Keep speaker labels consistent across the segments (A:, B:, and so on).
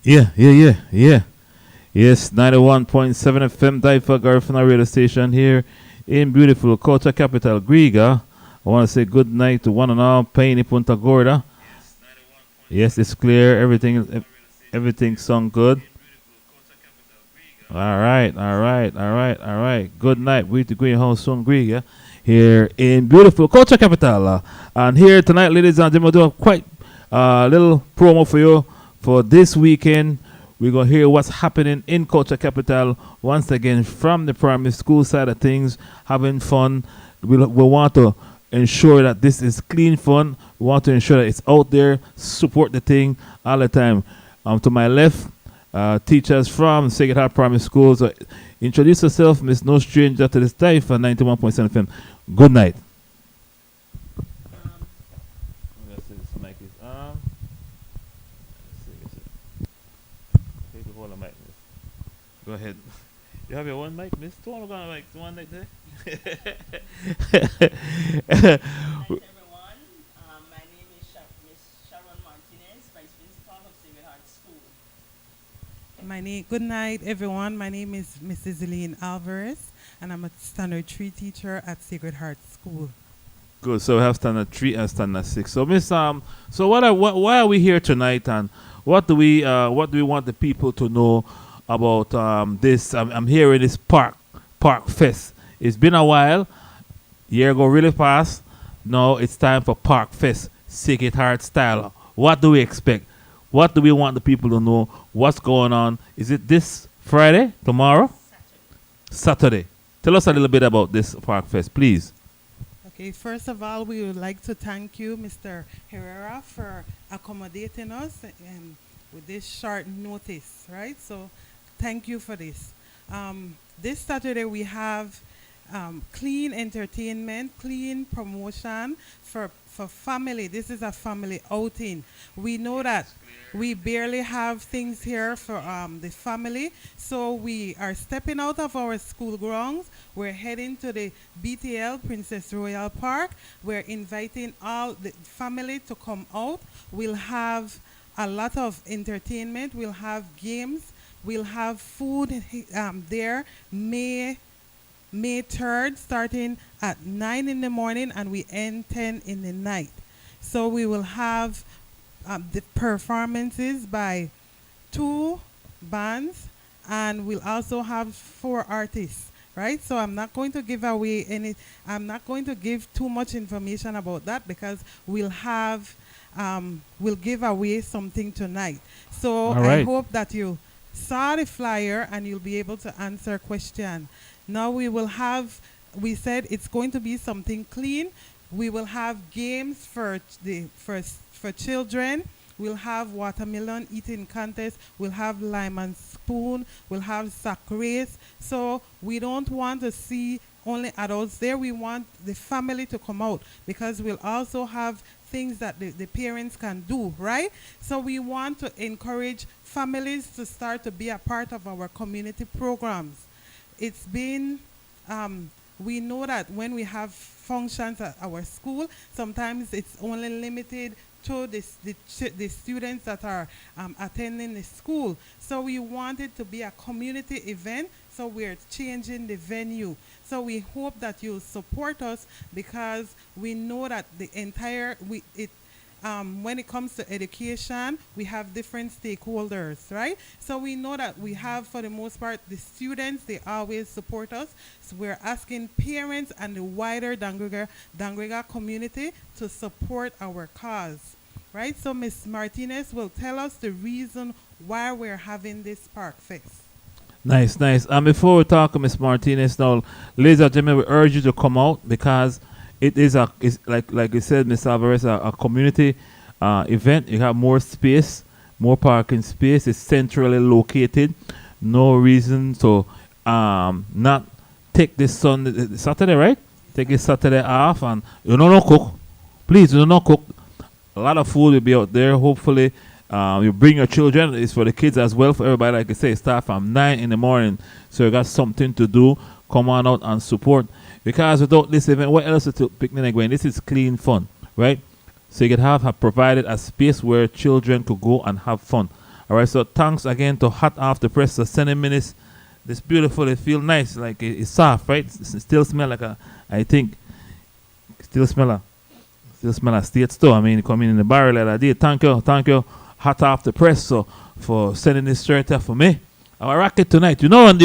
A: Yeah. Yes, 91.7 FM, Daifa Garfina radio station here in beautiful culture capital, Griga. I want to say good night to one and all, Paini Punta Gorda. Yes, it's clear. Everything sound good. All right. Good night. We to going home soon, Griga, here in beautiful culture capital. And here tonight, ladies and gentlemen, do a quite little promo for you for this weekend. We're going to hear what's happening in Culture Capital once again from the primary school side of things, having fun. We want to ensure that this is clean fun. We want to ensure that it's out there, support the thing all the time. To my left, teachers from Sacred Heart Primary School. So introduce yourself, Miss No Stranger to this type for 91.7 FM. Good night. Let's see, this mic is on. Take the whole mic, miss. Go ahead. You have your one mic, miss? Two on the mic. One mic there.
B: Good night, everyone. My name is Miss Sharon Martinez, Vice Principal of Sacred Heart School.
C: Good night, everyone. My name is Mrs. Elaine Alvarez, and I'm a Standard 3 teacher at Sacred Heart School.
A: Good. So we have standard 3 and standard 6. So Miss so why are we here tonight, and what do we want the people to know about this? I'm hearing this park fest. It's been a while. Year go really fast. Now it's time for Park Fest, Sacred Heart style. What do we expect? What do we want the people to know? What's going on? Is it this Friday? Tomorrow? Saturday. Tell us a little bit about this Park Fest, please.
C: Okay, first of all, we would like to thank you, Mr. Herrera, for accommodating us with this short notice, right? So thank you for this. This Saturday we have clean entertainment, clean promotion for family. This is a family outing. We know that we barely have things here for the family, so we are stepping out of our school grounds. We're heading to the BTL Princess Royal Park. We're inviting all the family to come out. We'll have a lot of entertainment. We'll have games. We'll have food there. May 3rd, starting at 9 in the morning, and we end 10 in the night. So we will have the performances by 2 bands, and we'll also have 4 artists, right? So I'm not going to give away I'm not going to give too much information about that, because we'll give away something tonight. So I hope that you saw the flyer and you'll be able to answer question. Now we said it's going to be something clean. We will have games for children. We'll have watermelon eating contest. We'll have lime and spoon. We'll have sack race. So we don't want to see only adults there. We want the family to come out, because we'll also have things that the parents can do, right? So we want to encourage families to start to be a part of our community programs. It's been, we know that when we have functions at our school, sometimes it's only limited to the students that are attending the school. So we want it to be a community event, so we're changing the venue. So we hope that you'll support us, because we know that the entire, when it comes to education, we have different stakeholders, right? So we know that we have, for the most part, the students, they always support us. So we're asking parents and the wider Dangrega community to support our cause, right? So Ms. Martinez will tell us the reason why we're having this Park Fest.
A: Nice. And before we talk to Ms. Martinez now, ladies and gentlemen, we urge you to come out, because it's like you said, Ms. Alvarez, a community event. You have more space, more parking space. It's centrally located. No reason to not take this Saturday, right? Take this Saturday off, and you don't cook. Please, you don't cook. A lot of food will be out there. Hopefully, you bring your children. It's for the kids as well, for everybody. Like I say, start from 9 in the morning. So you got something to do. Come on out and support. Because without this event, what else is to picnic going? This is clean fun, right? So you could have provided a space where children could go and have fun. All right, so thanks again to Hot Off the Press for sending me this beautiful. It feel nice, like it's soft, right? It still smell like a. I think still smell a still smell a state store. I mean, coming in the barrel like I did. Thank you, Hot Off the Press, so for sending this shirt here for me. Our rocket tonight, you know, we're on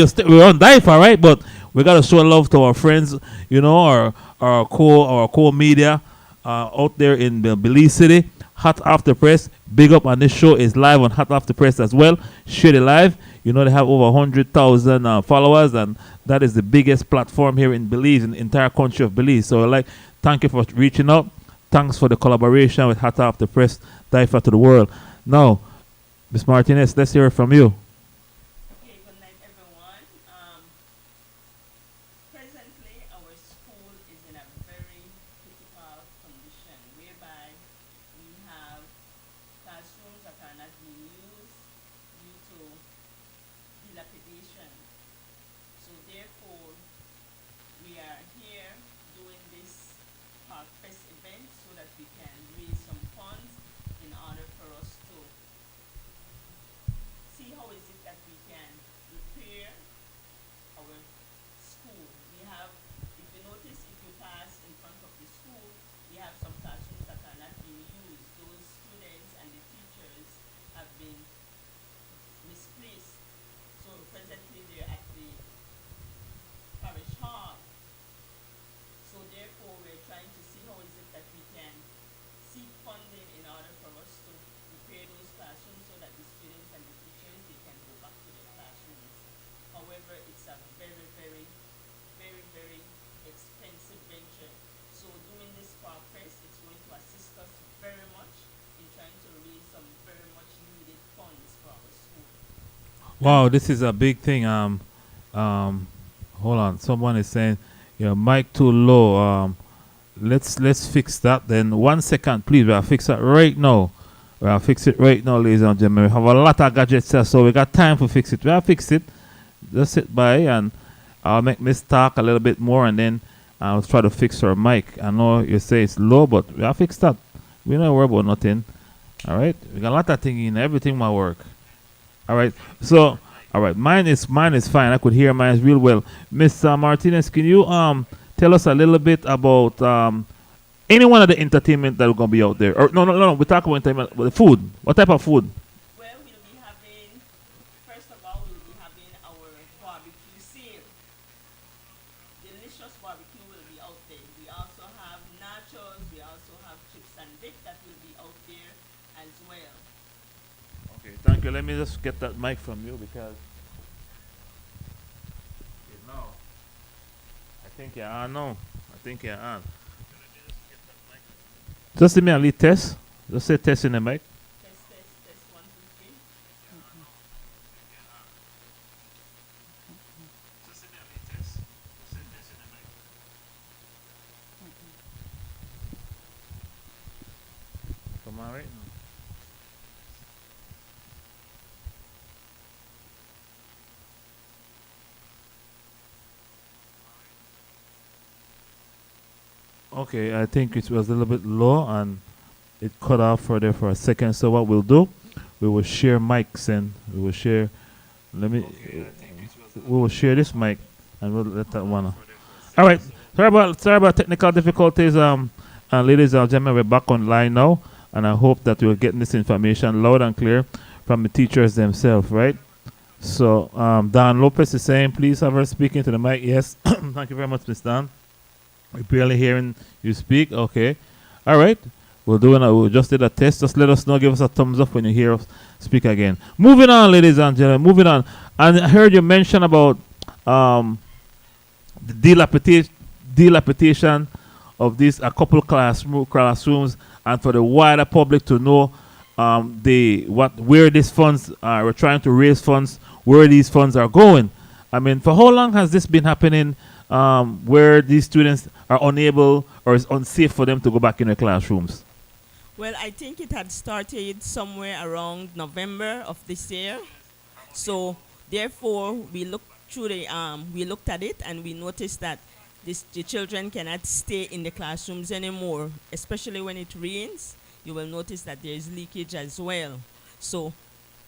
A: Difa, right? But we gotta show love to our friends, you know, our core media out there in Belize City. Hot After Press, big up, and this show is live on Hot After Press as well. Share it live. You know they have over 100,000 followers, and that is the biggest platform here in Belize, in the entire country of Belize. So, like, thank you for reaching out. Thanks for the collaboration with Hot After Press, Difa to the world. Now, Miss Martinez, let's hear it from you.
B: Okay, good night, everyone. Presently, our school is in a very critical condition whereby we have classrooms that are not being used due to dilapidation. So therefore, we are here doing this Park Fest event so that we can raise some funds in order for us to see how is it that we can repair our school. We have, if you notice, if you pass in front of the school, we have some classrooms that are not being used. Those students and the teachers have been misplaced. So presently they're at the parish hall. So therefore we're trying to see how is it that we can seek funding in order for us to repair those classrooms so that the students and the teachers they can go back to their classrooms. However, it's a very, very, very, very expensive venture. So doing this Park Fest, it's going to assist us very much in trying to raise some very much needed funds for our school.
A: Wow, this is a big thing. Hold on. Someone is saying your mic too low. Let's fix that. Then 1 second, please. We'll fix that right now. We'll fix it right now, ladies and gentlemen. We have a lot of gadgets here, so we got time to fix it. We'll fix it. Just sit by and I'll make Miss talk a little bit more, and then I'll try to fix her mic. I know you say it's low, but we'll fix that. We don't worry about nothing. All right. We got a lot of things in. Everything might work. All right. So, all right. Mine is fine. I could hear mine real well. Miss Martinez, can you tell us a little bit about any one of the entertainment that are gonna be out there? Or no. We talk about entertainment, but the food. What type of food?
B: Well, we'll be having, first of all, we'll be having our barbecue sale. Delicious barbecue will be out there. We also have nachos, we also have chips and dip that will be out there as well.
A: Okay. Thank you. Let me just get that mic from you because you know. I think you're on. No, I think you're on. Just give me a little test. Just say test in the mic.
B: Test, test, test, one, two, three.
A: Come on, right? Okay, I think it was a little bit low and it cut off for there for a second. So what we'll do, we will share mics and we will share. Let me. We will share this mic and we'll let that one. All right. Sorry about technical difficulties. Ladies and gentlemen, we're back online now, and I hope that we're getting this information loud and clear from the teachers themselves, right? So, Don Lopez is saying, please have her speaking to the mic. Yes. Thank you very much, Miss Don. We're barely hearing you speak. Okay. All right. We'll just did a test. Just let us know. Give us a thumbs up when you hear us speak again. Moving on, ladies and gentlemen. Moving on. And I heard you mention about the dilapidation of these a couple classrooms, and for the wider public to know where these funds are. We're trying to raise funds where these funds are going. I mean, for how long has this been happening? Where these students are unable or it's unsafe for them to go back in their classrooms?
B: Well, I think it had started somewhere around November of this year. So therefore, we looked at it and we noticed that the children cannot stay in the classrooms anymore, especially when it rains. You will notice that there is leakage as well. So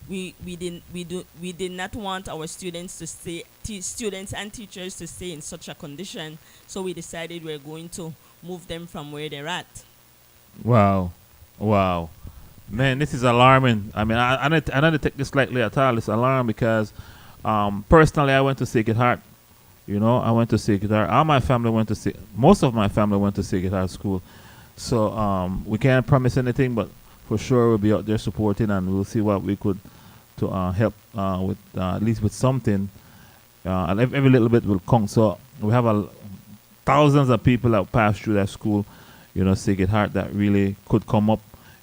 B: we did not want our students to stay students and teachers to stay in such a condition, so we decided we're going to move them from where they're at.
A: Wow. Wow. Man, this is alarming. I mean, I don't take this lightly at all. It's alarming because personally, I went to Sacred Heart. You know, I went to Sacred Heart. All my family went to most of my family went to Sacred Heart School. So we can't promise anything, but for sure we'll be out there supporting, and we'll see what we could to help with at least with something. And every little bit will count. So we have thousands of people that pass through that school, you know, Sacred Heart, that really could come up,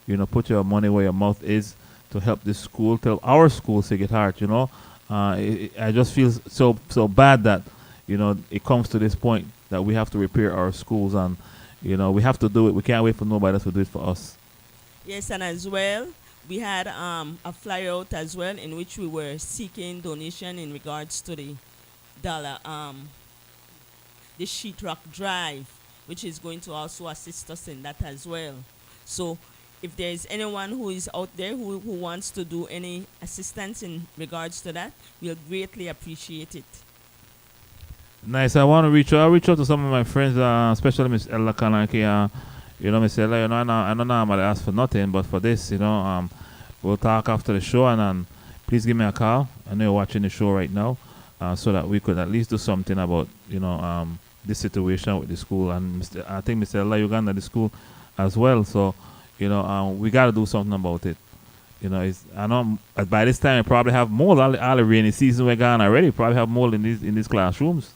A: you know, put your money where your mouth is to help this school, to our school, Sacred Heart, you know. I just feel so bad that, you know, it comes to this point that we have to repair our schools, and, you know, we have to do it. We can't wait for nobody else to do it for us.
B: Yes, and as well, we had a flyer out as well in which we were seeking donation in regards to dollar the sheetrock drive, which is going to also assist us in that as well. So if there is anyone who is out there who wants to do any assistance in regards to that, we'll greatly appreciate it.
A: Nice. I'll reach out to some of my friends, especially Miss Ella Kanaki. You know, Miss Ella, you know, I don't normally ask for nothing, but for this, you know, we'll talk after the show, and please give me a call. I know you're watching the show right now, so that we could at least do something about, you know, this situation with the school. And I think Mr. Ella Uganda, the school as well. So, you know, we got to do something about it. You know, I know by this time we probably have mold. All the rainy season we're gone already. Probably have mold in these classrooms.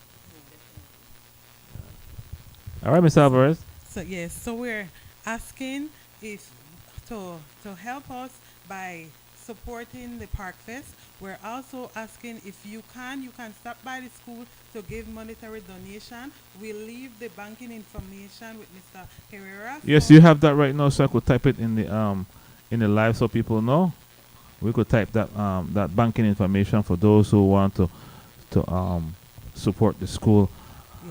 A: All right, Mr. Alvarez.
C: So yes, so we're asking if to help us by supporting the Park Fest. We're also asking if you can stop by the school to give monetary donation. We'll leave the banking information with Mr. Herrera.
A: Yes, you have that right now, so I could type it in the live so people know. We could type that banking information for those who want to support the school.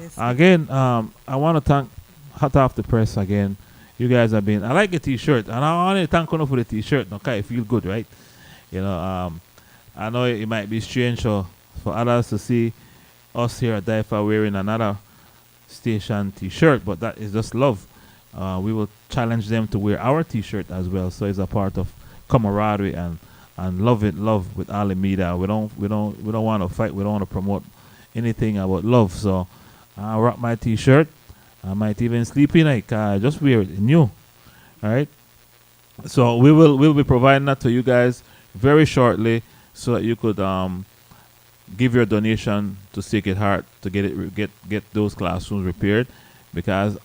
C: Yes.
A: Again, I want to thank Hot Off the Press again. You guys have been. I like the T-shirt, and I want to thank you for the T-shirt. Okay, it feel good, right? You know, I know it might be strange for others to see us here at DIFA wearing another station T-shirt, but that is just love. We will challenge them to wear our T-shirt as well, so it's a part of camaraderie and love with all the media. We don't want to fight. We don't want to promote anything about love. So I rock my T-shirt. I might even sleep in it. Just wear it new. All right. So we'll be providing that to you guys very shortly, so that you could give your donation to Sacred Heart to get those classrooms repaired, because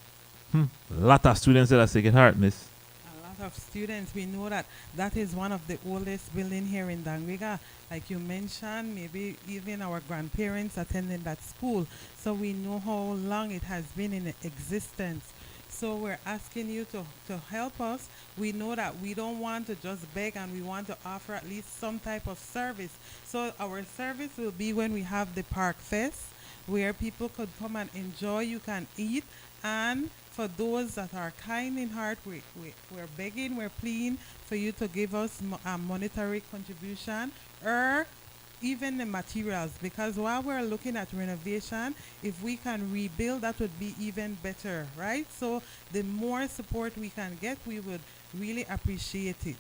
A: a lot of students at Sacred Heart, miss.
C: A lot of students, we know that that is one of the oldest building here in Dangriga. Like you mentioned, maybe even our grandparents attended that school. So we know how long it has been in existence. So we're asking you to help us. We know that we don't want to just beg, and we want to offer at least some type of service. So our service will be when we have the Park Fest, where people could come and enjoy. You can eat, and for those that are kind in heart, we're begging, we're pleading for you to give us a monetary contribution, or even the materials, because while we're looking at renovation, if we can rebuild, that would be even better, right? So the more support we can get, we would really appreciate it.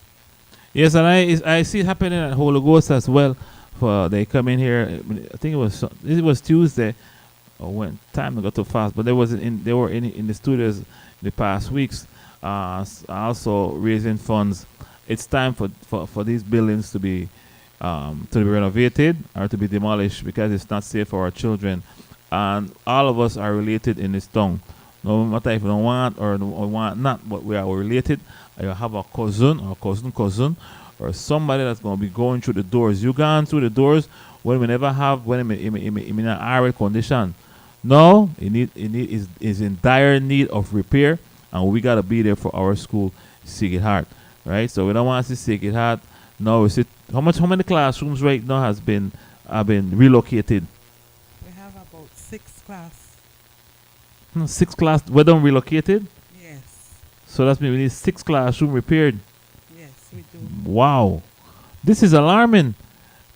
A: Yes, and I see it happening at Holy Ghost as well. For they come in here. I think it was Tuesday. Or when time got too fast, but they were in the studios the past weeks, also raising funds. It's time for these buildings to be renovated or to be demolished, because it's not safe for our children, and all of us are related in this town. No matter if we don't want or want not, but we are related. You have a cousin or cousin, or somebody that's going to be going through the doors. You gone through the doors when we never have, when in an arid condition. No, is in dire need of repair, and we gotta be there for our school, Sacred Heart, right? So we don't want to see Sacred Heart. No, we see how many classrooms right now have been relocated.
C: We have about 6 class.
A: 6 class were done relocated.
C: Yes,
A: So that's mean we need 6 classroom repaired.
C: yes, we do.
A: Wow, This is alarming.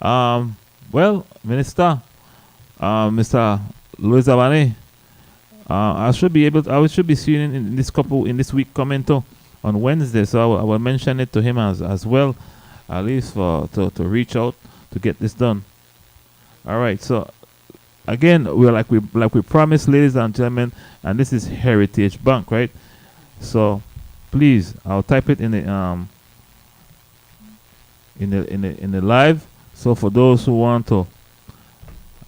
A: Um, well, Minister, Mr. Louis Abane, I should be able. I should be seeing in this couple in this week coming to on Wednesday. So I will mention it to him as well, at least for to reach out to get this done. All right. So again, we're like we promised, ladies and gentlemen, and this is Heritage Bank, right? So please, I'll type it in the live. So for those who want to,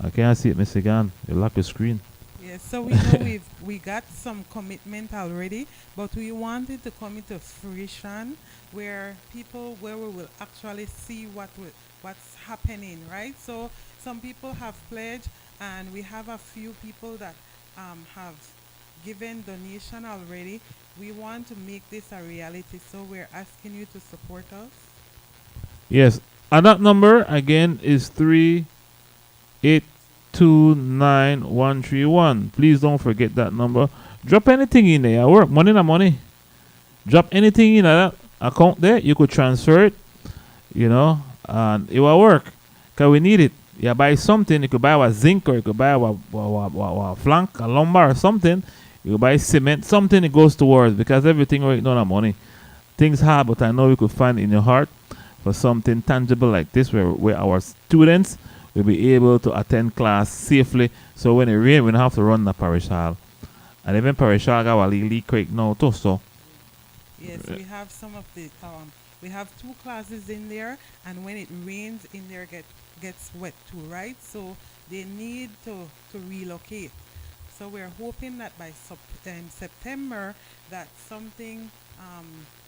A: I can't see it, Miss Gan. You lock your screen.
C: Yes, so we know we got some commitment already, but we wanted to come into fruition where we will actually see what's happening, right? So some people have pledged, and we have a few people that have given donation already. We want to make this a reality, so we're asking you to support us.
A: Yes, and that number again is 3829131. Please don't forget that number. Drop anything in there. I work money na money. Drop anything in that account there. You could transfer it, and it will work. Cause we need it. You buy something. You could buy a zinc, or you could buy a flank, a lumber, or something. You could buy cement, something it goes towards, because everything right now na money. Things hard, but I know you could find in your heart for something tangible like this, where our students will be able to attend class safely. So when it rain, we don't have to run the parish hall. And even parish hall got a leak right now too. So
C: Yes, we have some of the we have two classes in there, and when it rains in there gets wet too, right? So they need to relocate. So we're hoping that by September that something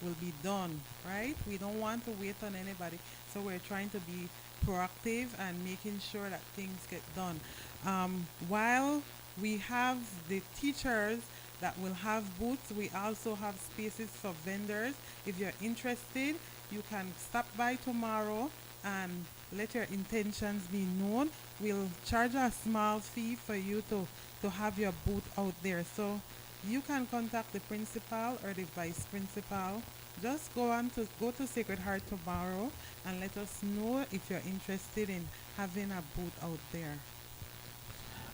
C: will be done, right? We don't want to wait on anybody, so we're trying to be proactive and making sure that things get done. While we have the teachers that will have booths, we also have spaces for vendors. If you're interested, you can stop by tomorrow and let your intentions be known. We'll charge a small fee for you to have your booth out there. So you can contact the principal or the vice principal. Just go to Sacred Heart tomorrow and let us know if you're interested in having a booth out there.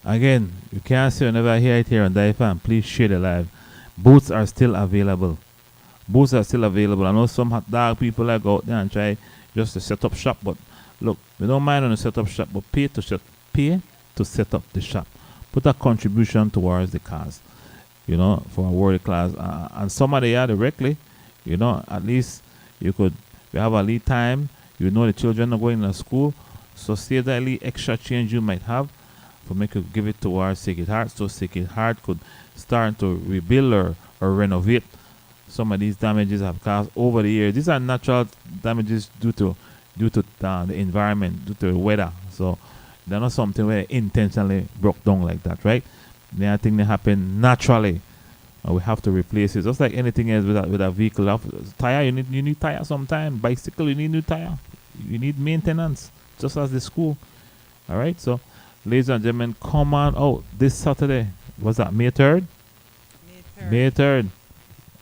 A: again, you can't say whenever I hear it here on Daifan, please share the live. Booths are still available. Booths are still available. I know some hot dog people like go out there and try just to set up shop, but look, we don't mind on the set up shop, but pay to set up the shop. Put a contribution towards the cause, for a world class. And somebody are directly, at least you have a lead time, the children are going to school, so save that little extra change you might have for make you give it towards Sacred Heart, so Sacred Heart could start to rebuild or renovate some of these damages have caused over the years. These are natural damages due to the environment, due to the weather. So they're not something where intentionally broke down like that, right? They are things that happen naturally. And we have to replace it. Just like anything else with a vehicle. Tire, you need tire sometime. Bicycle, you need new tire. You need maintenance, just as the school. All right. So, ladies and gentlemen, come on out this Saturday. What's that? May 3rd?
C: May 3rd.
A: May 3rd,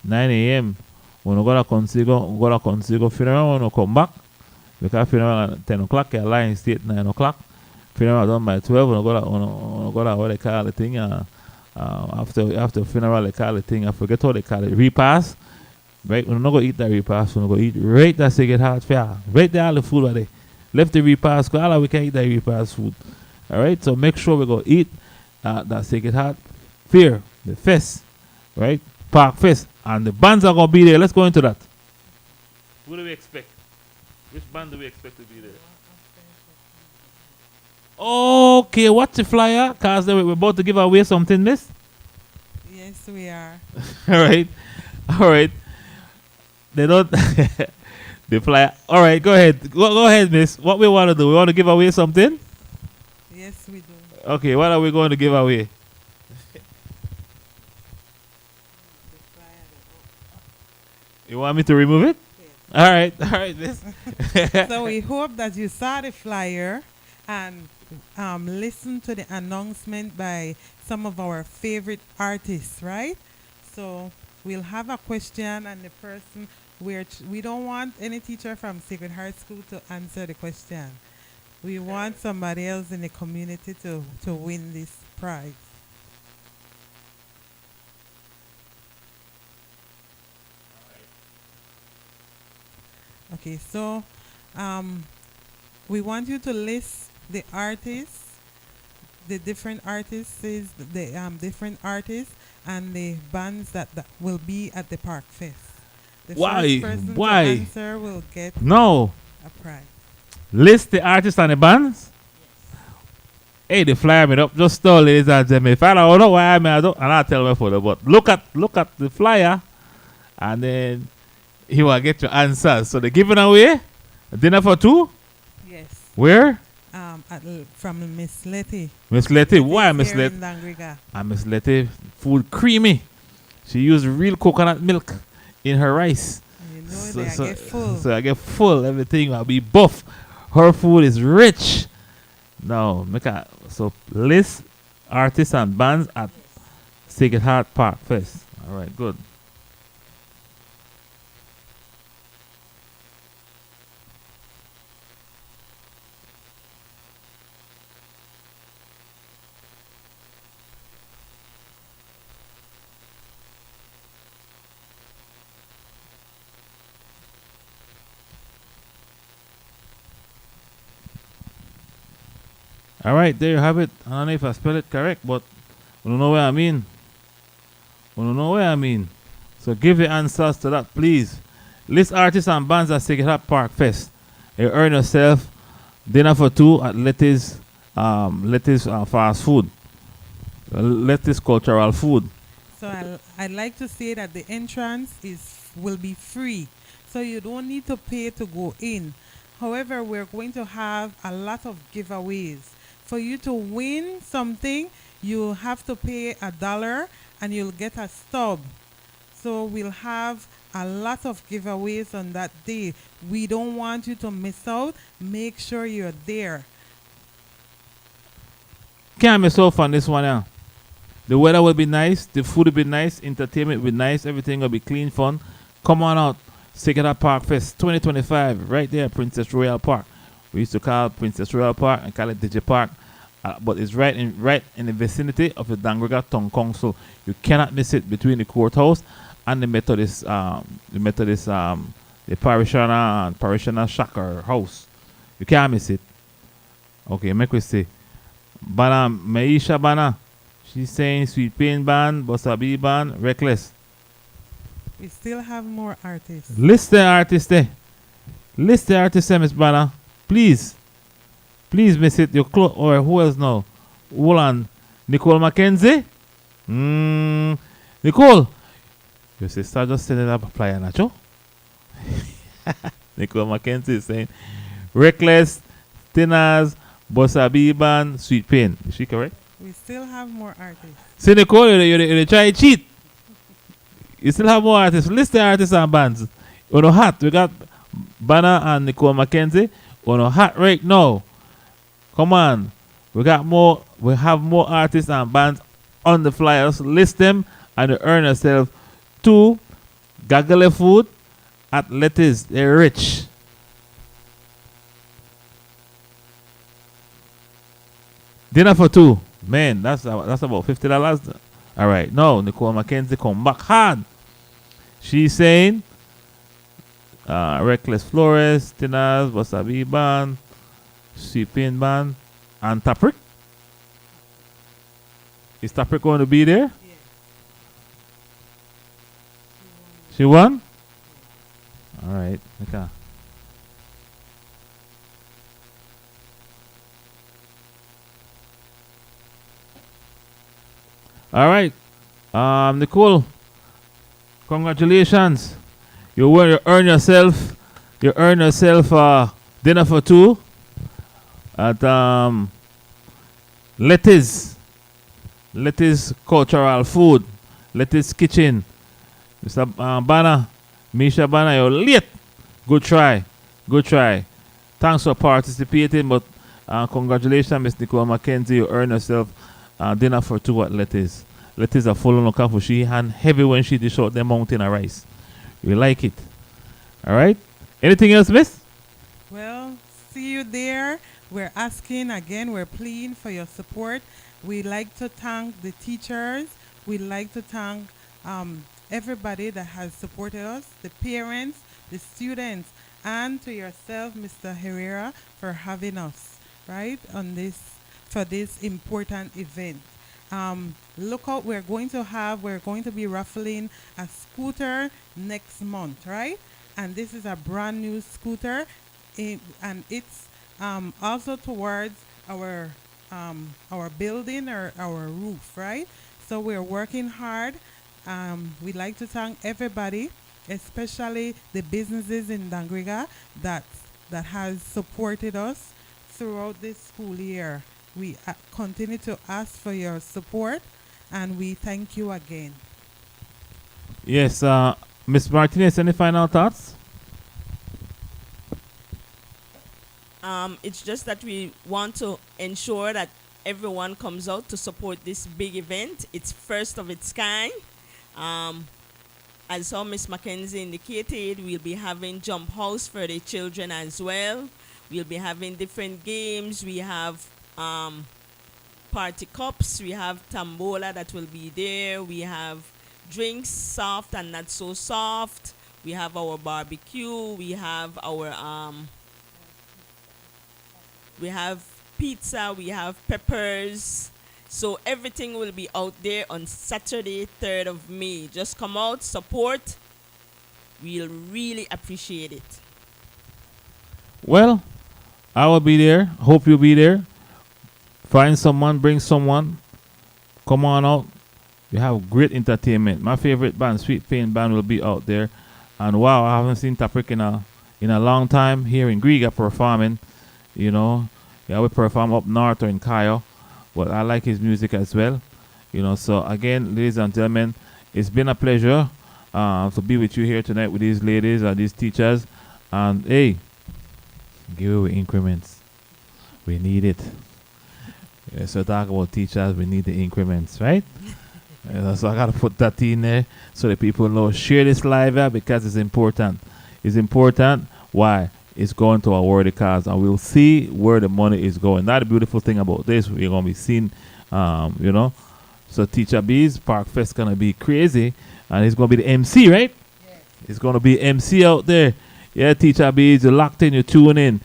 A: 9 a.m. When we go to consigo funeral, when we come back, because funeral at 10 o'clock, your line state 9 o'clock. Funeral done by 12. When we go to what they call the thing, after funeral, they call the thing, I forget what they call it, repast. Right? We're not going to eat that repast. We're going to eat right that Sacred Heart Fair. Right there, all the food right there. Left the repast, because all we can eat that repast food. All right? So make sure we go eat that Sacred Heart Fair, the fest, right? Park Fest. And the bands are going to be there. Let's go into that. Who do we expect? Which band do we expect to be there? Okay, what's the flyer? Because we're about to give away something, miss.
C: Yes, we are.
A: All right. All right. They don't. The flyer. All right, go ahead. Go ahead, miss. What we want to do? We want to give away something?
C: Yes, we do.
A: Okay, what are we going to give away?
C: The flyer,
A: You want me to remove it?
C: yes.
A: All right, miss.
C: So we hope that you saw the flyer and listen to the announcement by some of our favorite artists, right? So we'll have a question and the person we don't want any teacher from Sacred Heart School to answer the question. We want somebody else in the community to win this prize. Okay, so um, we want you to list the artists, the different artists, different artists, and the bands that will be at the Park Fest. The
A: Why?
C: first person to
A: Why?
C: answer will get
A: No.
C: a prize.
A: List the artists and the bands. Hey, the flyer me up. Just stole, ladies and gentlemen. If I don't know why I don't, and I'll tell me for the but look at the flyer, and then he will get your answers. So they're giving away a dinner for two.
C: Yes.
A: Where?
C: From Miss Letty.
A: Miss Letty. Why Miss
C: Here
A: Letty?
C: in Dangriga.
A: And Miss Letty, food creamy. She used real coconut milk in her rice.
C: You know they get full.
A: So I get full. Everything will be buff. Her food is rich. No, so list artists and bands at Sacred Heart Park Fest. All right, good. All right, there you have it. I don't know if I spell it correct, but I don't know what I mean. I don't know what I mean. So give the answers to that, please. List artists and bands at Sacred Heart Park Fest. You earn yourself dinner for two at Letty's fast food. Letty's cultural food.
C: So I'd like to say that the entrance will be free, so you don't need to pay to go in. However, we're going to have a lot of giveaways. For you to win something, you have to pay $1 and you'll get a stub. So we'll have a lot of giveaways on that day. We don't want you to miss out. Make sure you're there.
A: Can't miss off on this one now. The weather will be nice, the food will be nice, entertainment will be nice, everything will be clean, fun. Come on out. Sacred Heart Park Fest 2025, right there, Princess Royal Park. We used to call Princess Royal Park and call it Digi Park, but it's right in the vicinity of the Dangriga Town Council. You cannot miss it between the courthouse and the parishioner shaker house. You can't miss it. Okay, make we see. Bana Maisha Bana, she's saying Sweet Pain Band, Bossa B Band, Reckless.
C: We still have more artists.
A: List the artist there. List the artist there, Miss Banner. Please. Please, miss it. Your clothes. Or who else now? Hold on. Nicole Mackenzie? Nicole. Your sister just sent it up a flyer, Nacho. Nicole Mackenzie is saying Reckless, Tinners, Bossa B Band, Sweet Pain. Is she correct?
C: We still have more artists.
A: See, Nicole, you try to cheat. You still have more artists. List the artists and bands. On a hat, we got Banner and Nicole Mackenzie. On a hat right now. Come on. We got more. We have more artists and bands on the flyers. List them and you earn yourself 2 gaggle food at Letty's. They're rich. Dinner for 2. Man, that's about $50. All right. No, Nicole Mackenzie come back hard. She's saying Reckless Flores, Tinas, Wasabi Band, Sweet Pain Band, and Taprik. Is Taprik going to be there?
C: Yeah.
A: She won? All right. Okay. All right. Nicole, congratulations. You earn yourself dinner for 2 at Letty's Cultural Food, Letty's Kitchen. Mr. Banner, Misha Banner, you're late. Good try. Thanks for participating, but congratulations, Miss Nicole Mackenzie. You earn yourself dinner for 2 at Letty's. Letizia full on the coffee. She hand heavy when she dish out the mountain of rice. We like it. All right. Anything else, Miss?
C: Well, see you there. We're asking again, we're pleading for your support. We like to thank the teachers. We like to thank everybody that has supported us, the parents, the students, and to yourself, Mr. Herrera, for having us, right, on this, for this important event. Look out, we're going to be raffling a scooter next month, right? And this is a brand new scooter, and it's also towards our building or our roof, right? So we're working hard. We'd like to thank everybody, especially the businesses in Dangriga that has supported us throughout this school year. We continue to ask for your support, and we thank you again.
A: Yes, Miss Martinez, any final thoughts?
B: It's just that we want to ensure that everyone comes out to support this big event. It's first of its kind. As how Miss Mackenzie indicated, we'll be having jump house for the children as well. We'll be having different games. We have party cups. We have tambola that will be there. We have drinks, soft and not so soft. We have our barbecue. We have pizza. We have peppers. So everything will be out there on Saturday, 3rd of May. Just come out, support. We'll really appreciate it.
A: Well, I will be there. Hope you'll be there. Find someone, bring someone. Come on out. You have great entertainment. My favorite band, Sweet Pain Band, will be out there. And wow, I haven't seen Taprik in a long time here in Griga performing. You know, yeah, we perform up north or in Cayo. But I like his music as well. You know, so again, ladies and gentlemen, it's been a pleasure to be with you here tonight with these ladies and these teachers. And hey, give away increments. We need it. Yeah, so talk about teachers, we need the increments, right? So I gotta put that in there so that people know. Share this live because it's important. It's important. Why? It's going to a worthy cause, and we'll see where the money is going. That's the beautiful thing about this. We're gonna be seeing, you know. So Teacher B's Park Fest gonna be crazy, and he's gonna be the MC, right? Yeah. He's gonna be MC out there. Yeah, Teacher B's, you're locked in, you tune in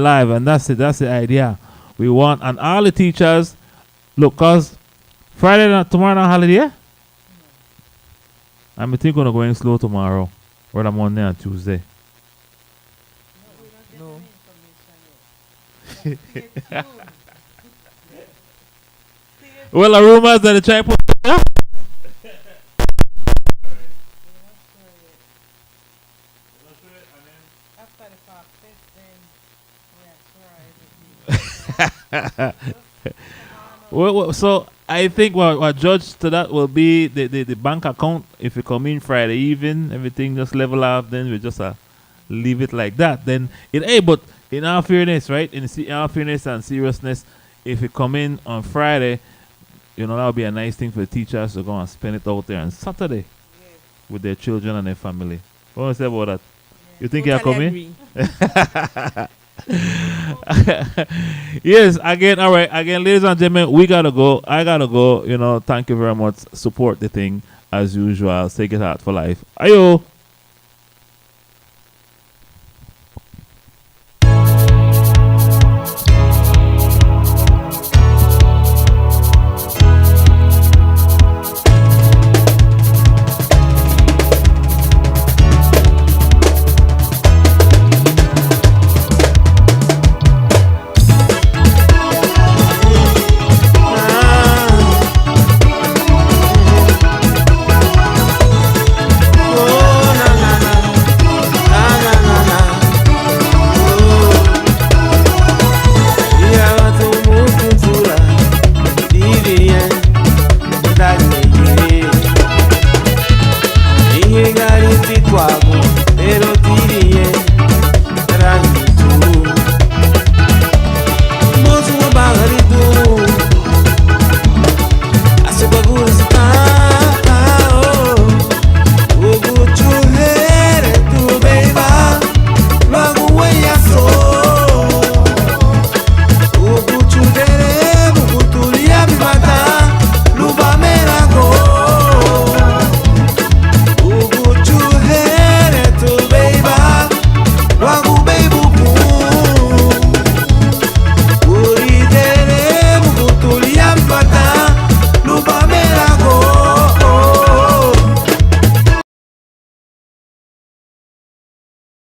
A: live, and that's it. That's the idea. We want, and all the teachers, look, cause Friday, tomorrow, not holiday. Yeah? I'm thinking gonna go in slow tomorrow, or the Monday and Tuesday.
B: No.
A: Well, the rumors that the try put. Yeah? Well, so I think what judge to that will be the bank account. If you come in Friday evening, everything just level up, then we just leave it like that. Then but in all fairness, right? In all fairness and seriousness, if you come in on Friday, you know that would be a nice thing for the teachers to go and spend it out there on Saturday with their children and their family. What do you say about that? You think you're coming? Yes, again, all right. Again, ladies and gentlemen, we gotta go. I gotta go. You know, thank you very much. Support the thing as usual. Take it out for life. Ayo.
D: Pero